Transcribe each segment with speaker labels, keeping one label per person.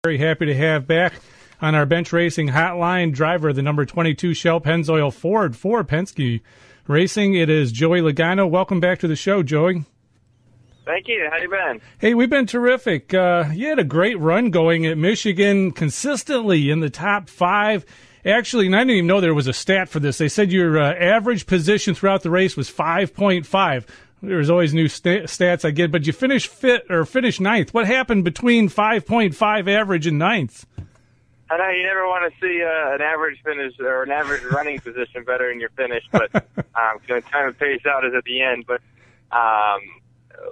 Speaker 1: Very happy to have back on our bench racing hotline driver, the number 22 Shell Pennzoil Ford for Penske Racing. It is Joey Logano. Welcome back to the show, Joey.
Speaker 2: Thank you. How you been?
Speaker 1: Hey, we've been terrific. You had a great run going at Michigan, consistently in the top 5. Actually, and I didn't even know there was a stat for this. They said your average position throughout the race was 5.5. There's always new stats I get, but you finished ninth. What happened between 5.5 average and ninth?
Speaker 2: I know you never want to see an average finish or an average running position better than your finish, but the time it pays out is at the end. But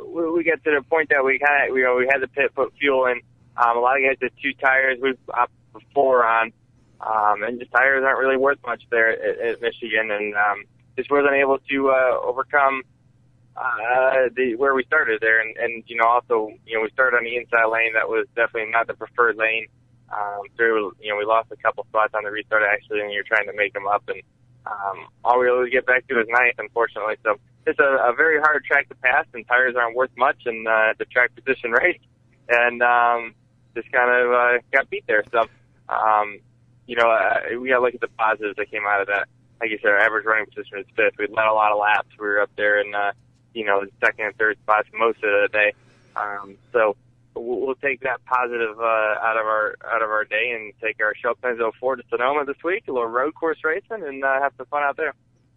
Speaker 2: we got to the point that we had the pit put fuel in. A lot of guys had 2 tires. We've put 4 on, and just tires aren't really worth much there at Michigan, and just wasn't able to overcome where we started there, and also we started on the inside lane. That was definitely not the preferred lane. So we lost a couple spots on the restart actually, and you're trying to make them up, and all we were able to get back to was ninth, unfortunately. So it's a very hard track to pass, and tires aren't worth much, and the track position race, and just kind of got beat there. So we got to look at the positives that came out of that. Like you said, our average running position was 5th. We'd led a lot of laps. We were up there in the second and third spots most of the day. So we'll take that positive out of our day and take our Shell Pennzoil Ford to Sonoma this week, a little road course racing, and have some fun out there.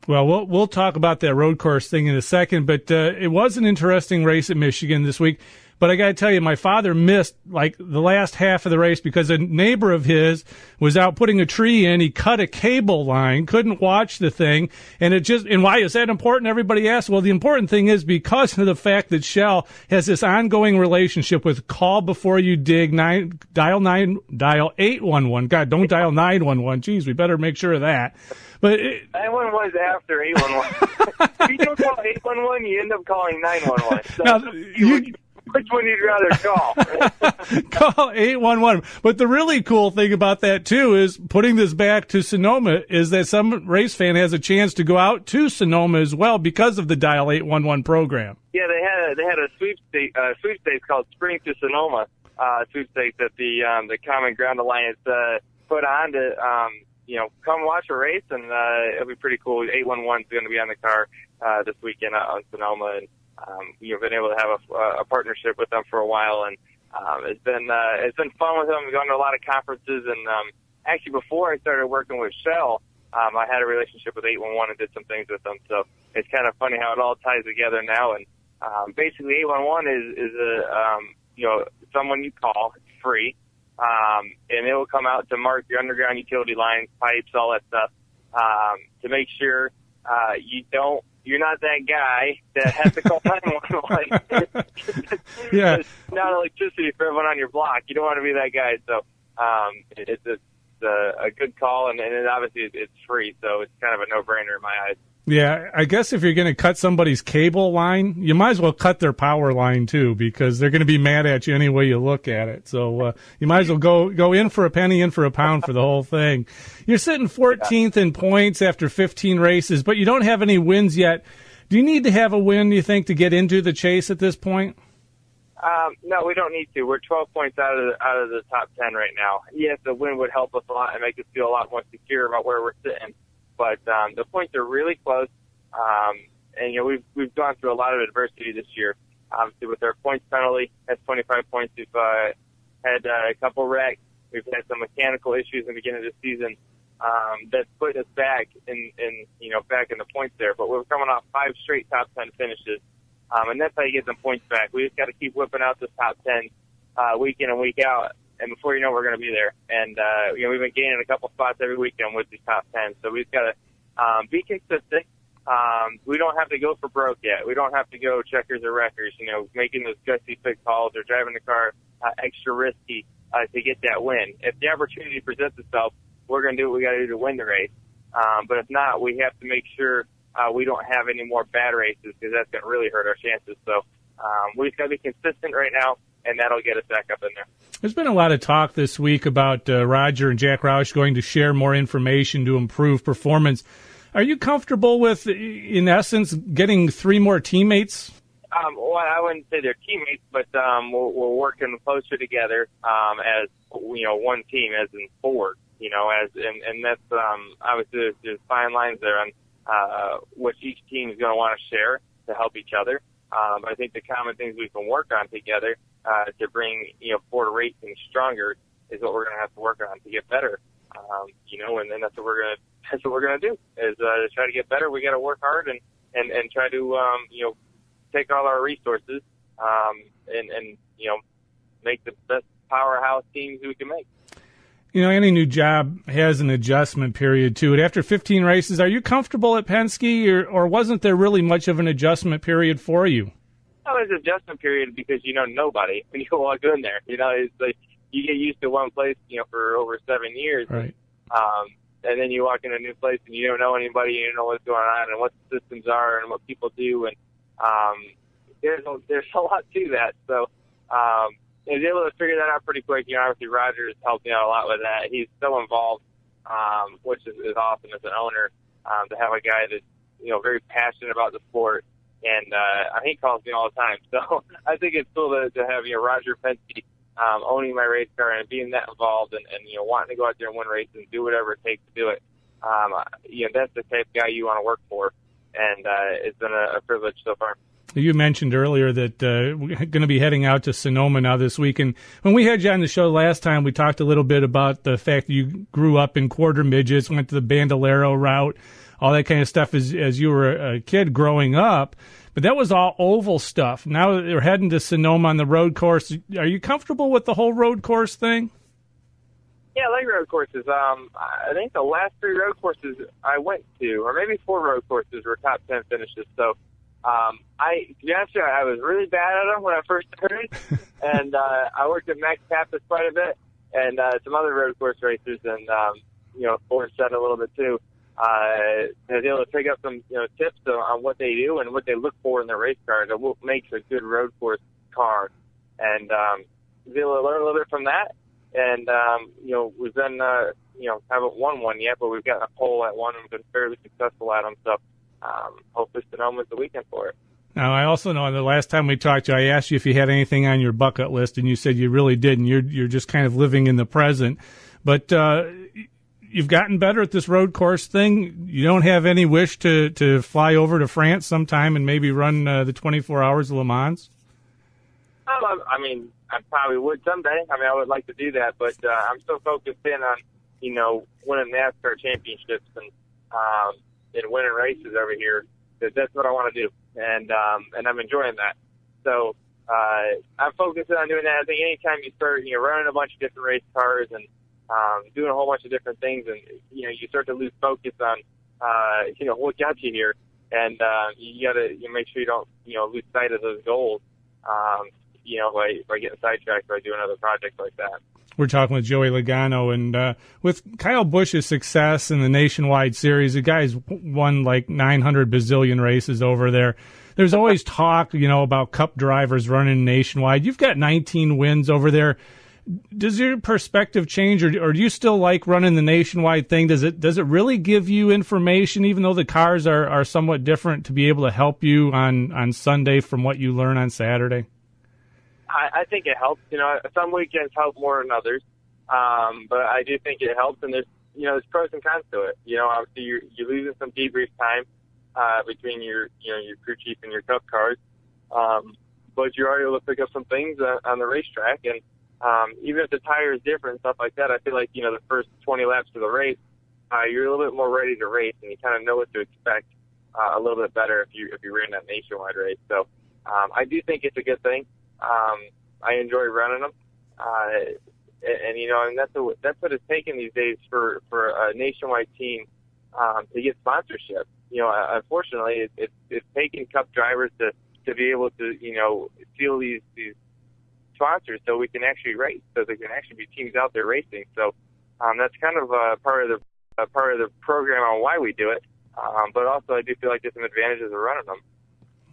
Speaker 1: Well, we'll talk about that road course thing in a second, but it was an interesting race at Michigan this week. But I got to tell you, my father missed like the last half of the race because a neighbor of his was out putting a tree in. He cut a cable line, couldn't watch the thing. And why is that important? Everybody asks. Well, the important thing is because of the fact that Shell has this ongoing relationship with call before you dig, dial 811. God, don't dial 911. Geez, we better make sure of that. But
Speaker 2: 911 is after 811. If you don't call 811, you end up calling 911. So
Speaker 1: now,
Speaker 2: which one you'd rather call?
Speaker 1: Call 811. But the really cool thing about that, too, is putting this back to Sonoma, is that some race fan has a chance to go out to Sonoma as well because of the Dial 811 program.
Speaker 2: Yeah, they had a sweepstakes called Spring to Sonoma sweepstakes that the Common Ground Alliance put on to come watch a race, and it'll be pretty cool. 811 is going to be on the car this weekend on Sonoma, and you've been able to have a partnership with them for a while, and it's been fun with them. We've gone to a lot of conferences, and actually before I started working with Shell, I had a relationship with 811 and did some things with them. So it's kind of funny how it all ties together now. And basically, 811 is someone you call. It's free, and it will come out to mark your underground utility lines, pipes, all that stuff, to make sure you're not that guy that has to call 911.
Speaker 1: Yeah.
Speaker 2: It's not electricity for everyone on your block. You don't want to be that guy. So it's a good call, and obviously it's free, so it's kind of a no-brainer in my eyes.
Speaker 1: Yeah, I guess if you're going to cut somebody's cable line, you might as well cut their power line too, because they're going to be mad at you any way you look at it. So you might as well go in for a penny, in for a pound for the whole thing. You're sitting 14th in points after 15 races, but you don't have any wins yet. Do you need to have a win, you think, to get into the chase at this point?
Speaker 2: No, we don't need to. We're 12 points out of the top 10 right now. Yes, the win would help us a lot and make us feel a lot more secure about where we're sitting. But the points are really close, and we've gone through a lot of adversity this year. Obviously, with our points penalty, that's 25 points. We've had a couple wrecks. We've had some mechanical issues in the beginning of the season that's put us back in the points there. But we're coming off 5 straight top 10 finishes, and that's how you get some points back. We just got to keep whipping out this top 10 week in and week out. And before you know, we're going to be there. And, we've been gaining a couple spots every weekend with these top 10. So we've got to be consistent. We don't have to go for broke yet. We don't have to go checkers or wreckers, making those gutsy quick calls or driving the car extra risky to get that win. If the opportunity presents itself, we're going to do what we got to do to win the race. But if not, we have to make sure we don't have any more bad races, because that's going to really hurt our chances. So we just got to be consistent right now, and that'll get us back up in there.
Speaker 1: There's been a lot of talk this week about Roger and Jack Roush going to share more information to improve performance. Are you comfortable with, in essence, getting 3 more teammates?
Speaker 2: Well, I wouldn't say they're teammates, but we're working closer together as one team as in Ford, and that's, obviously there's fine lines there on, what each team is going to want to share to help each other. But I think the common things we can work on together, to bring, Ford racing stronger is what we're going to have to work on to get better. And then that's what we're going to do is, to try to get better. We got to work hard and try to, take all our resources, and make the best powerhouse teams we can make.
Speaker 1: Any new job has an adjustment period to it. After 15 races, are you comfortable at Penske, or wasn't there really much of an adjustment period for you?
Speaker 2: Well, there's an adjustment period because you know nobody when you walk in there. It's like you get used to one place, for over 7 years.
Speaker 1: Right.
Speaker 2: And then you walk in a new place and you don't know anybody, you don't know what's going on and what the systems are and what people do. And there's a lot to that. So I was able to figure that out pretty quick. Obviously Roger's helped me out a lot with that. He's so involved, which is awesome as an owner, to have a guy that's, very passionate about the sport. And he calls me all the time. So I think it's cool to have, Roger Penske owning my race car and being that involved and wanting to go out there and win races and do whatever it takes to do it. That's the type of guy you want to work for. And it's been a privilege so far.
Speaker 1: You mentioned earlier that we're going to be heading out to Sonoma now this week. And when we had you on the show last time, we talked a little bit about the fact that you grew up in quarter midgets, went to the Bandolero route, all that kind of stuff as you were a kid growing up. But that was all oval stuff. Now they're heading to Sonoma on the road course. Are you comfortable with the whole road course thing?
Speaker 2: Yeah, I like road courses. I think the last 3 road courses I went to, or maybe 4 road courses, were top 10 finishes. So, to be honest with you, I was really bad at them when I first started, and I worked at Max Pappas quite a bit, and some other road course racers, and Ford said a little bit too. I was able to pick up some tips on what they do and what they look for in their race car and what makes a good road course car, and was able to learn a little bit from that. And we've been haven't won one yet, but we've got a pole at one and been fairly successful at them. So hopefully Sonoma's the weekend for it.
Speaker 1: Now, I also know the last time we talked to you, I asked you if you had anything on your bucket list, and you said you really didn't. You're just kind of living in the present. But you've gotten better at this road course thing. You don't have any wish to fly over to France sometime and maybe run the 24 Hours of Le Mans?
Speaker 2: I mean, I probably would someday. I would like to do that, but I'm so focused in on, winning NASCAR championships and winning races over here that that's what I want to do, and I'm enjoying that. So I'm focused on doing that. I think anytime you start, running a bunch of different race cars and doing a whole bunch of different things, and you start to lose focus on what got you here, and you got to make sure you don't lose sight of those goals. By getting sidetracked by doing other projects like that.
Speaker 1: We're talking with Joey Logano, and with Kyle Busch's success in the Nationwide Series, the guy's won like 900 bazillion races over there. There's always talk, about Cup drivers running Nationwide. You've got 19 wins over there. Does your perspective change, or do you still like running the Nationwide thing? Does it really give you information, even though the cars are somewhat different, to be able to help you on Sunday from what you learn on Saturday?
Speaker 2: I think it helps. Some weekends help more than others, but I do think it helps. And there's pros and cons to it. Obviously you're losing some debrief time between your crew chief and your Cup cars, but you're able to pick up some things on the racetrack. And even if the tire is different, stuff like that, I feel like the first 20 laps of the race, you're a little bit more ready to race, and you kind of know what to expect a little bit better if you ran that Nationwide race. So I do think it's a good thing. I enjoy running them, and that's what it's taken these days for a Nationwide team to get sponsorship. Unfortunately, it's taken Cup drivers to be able to feel these sponsors so we can actually race, so there can actually be teams out there racing. So that's kind of part of the program on why we do it. But also, I do feel like there's some advantages of running them.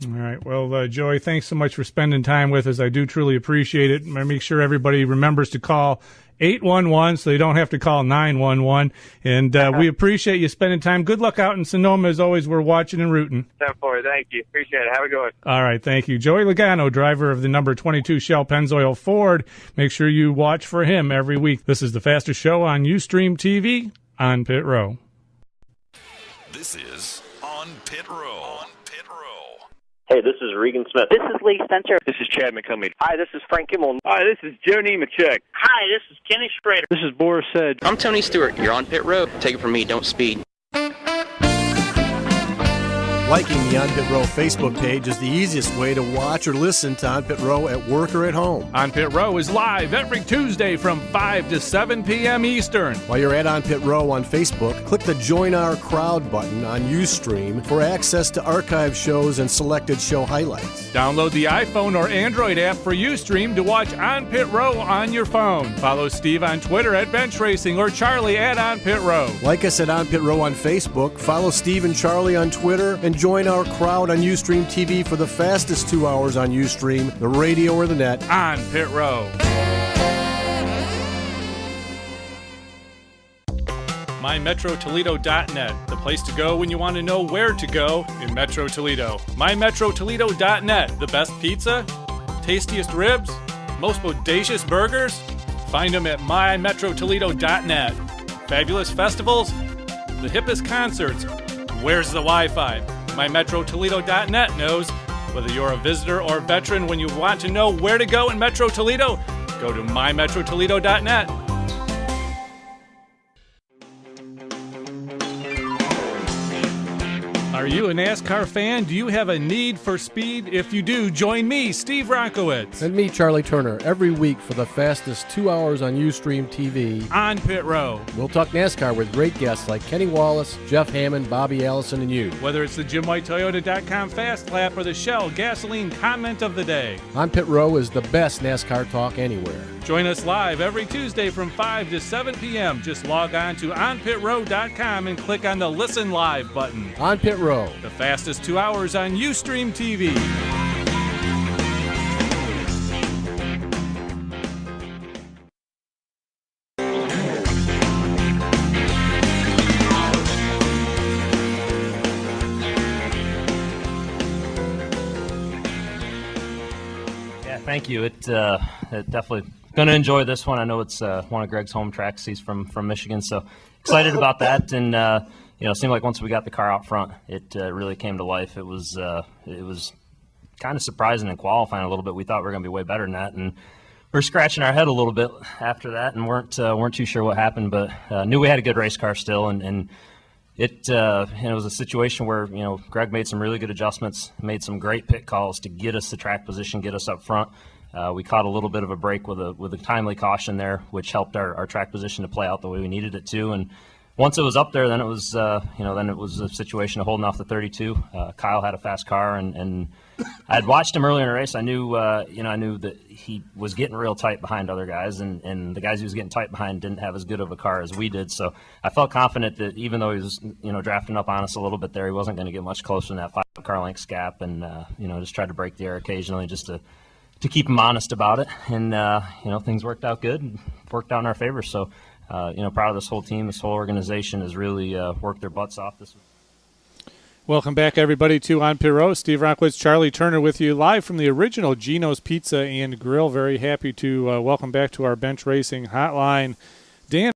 Speaker 1: All right. Well, Joey, thanks so much for spending time with us. I do truly appreciate it. I make sure everybody remembers to call 811 so they don't have to call 911. And we appreciate you spending time. Good luck out in Sonoma. As always, we're watching and rooting.
Speaker 2: 10-4. Thank you. Appreciate it. Have a good one.
Speaker 1: All right. Thank you. Joey Logano, driver of the number 22 Shell Pennzoil Ford. Make sure you watch for him every week. This is the fastest show on Ustream TV on Pit Row.
Speaker 3: This is On Pit Row. On Pit Row.
Speaker 4: Hey, this is Regan Smith.
Speaker 5: This is Lee Spencer.
Speaker 6: This is Chad McCummey.
Speaker 4: Hi, this is Frank Kimmel.
Speaker 6: Hi, this is Joe Nemechek.
Speaker 5: Hi, this is Kenny Schrader.
Speaker 6: This is Boris Sedge.
Speaker 7: I'm Tony Stewart. You're on Pit Road. Take it from me, don't speed.
Speaker 8: Liking the On Pit Row Facebook page is the easiest way to watch or listen to On Pit Row at work or at home.
Speaker 1: On Pit Row is live every Tuesday from 5 to 7 p.m. Eastern.
Speaker 8: While you're at On Pit Row on Facebook, click the Join Our Crowd button on Ustream for access to archive shows and selected show highlights.
Speaker 1: Download the iPhone or Android app for Ustream to watch On Pit Row on your phone. Follow Steve on Twitter at Bench Racing or Charlie at On Pit Row.
Speaker 8: Like us at On Pit Row on Facebook, follow Steve and Charlie on Twitter, and join our crowd on Ustream TV for the fastest 2 hours on Ustream, the radio or the net.
Speaker 1: On Pit Row. MyMetroToledo.net, the place to go when you want to know where to go in Metro Toledo. MyMetroToledo.net, the best pizza, tastiest ribs, most bodacious burgers? Find them at MyMetroToledo.net. Fabulous festivals, the hippest concerts. Where's the Wi-Fi? MyMetroToledo.net knows. Whether you're a visitor or veteran, when you want to know where to go in Metro Toledo, go to MyMetroToledo.net. Are you a NASCAR fan? Do you have a need for speed? If you do, join me, Steve Ronkowitz.
Speaker 9: And me, Charlie Turner, every week for the fastest 2 hours on Ustream TV.
Speaker 1: On Pit Row.
Speaker 9: We'll talk NASCAR with great guests like Kenny Wallace, Jeff Hammond, Bobby Allison, and you.
Speaker 1: Whether it's the JimWhiteToyota.com Fast Lap or the Shell Gasoline Comment of the Day.
Speaker 9: On Pit Row is the best NASCAR talk anywhere.
Speaker 1: Join us live every Tuesday from 5 to 7 p.m. Just log on to onpitrow.com and click on the Listen Live button.
Speaker 9: On Pit Row.
Speaker 1: The fastest 2 hours on Ustream TV.
Speaker 10: Yeah, thank you. It definitely going to enjoy this one. I know it's one of Greg's home tracks. He's from Michigan, so excited about that. And it seemed like once we got the car out front, it really came to life. It was kind of surprising in qualifying a little bit. We thought we were going to be way better than that, and we're scratching our head a little bit after that, and weren't too sure what happened, but knew we had a good race car still, and it was a situation where Greg made some really good adjustments, made some great pit calls to get us the track position, get us up front. We caught a little bit of a break with a timely caution there, which helped our track position to play out the way we needed it to. And once it was up there, then it was a situation of holding off the 32. Kyle had a fast car, and I had watched him earlier in the race. I knew that he was getting real tight behind other guys, and the guys he was getting tight behind didn't have as good of a car as we did. So I felt confident that even though he was drafting up on us a little bit there, he wasn't going to get much closer than that 5 car lengths gap, and just tried to break the air occasionally just to keep him honest about it. And things worked out good and worked out in our favor. So proud of this whole team. This whole organization has really worked their butts off this week.
Speaker 1: Welcome back, everybody, to On Pit Row. Steve Ronkowitz, Charlie Turner with you live from the original Gino's Pizza and Grill. Very happy to welcome back to our bench racing hotline Dan